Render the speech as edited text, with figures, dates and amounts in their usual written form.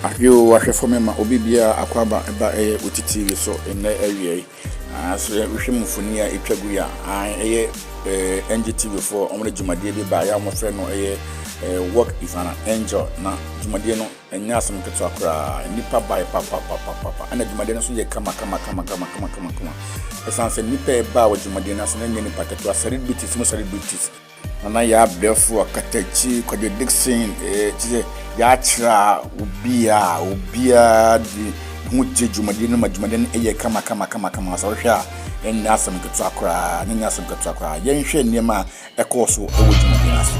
Ayo wahwe for me ma obi bia akwaba eba OTT so enne awie so hwe mfoni a etwagu ya NGTV for omre djumade bi ba ya mo fe no work is an angel na djumade no enya asem keto akra nipa bai papa ana djumade no so ye kama esanse nipa e ba wa djumade no so na nya nipa keto celebrities mo celebrities na Yaa Brefo Okatakyie Dickson tize ya tra obia di muje djumade no madjumade no eye kama so hwa enya asem keto akra nya asem keto akra yen hwe niema ekoso ewo djumade no aso.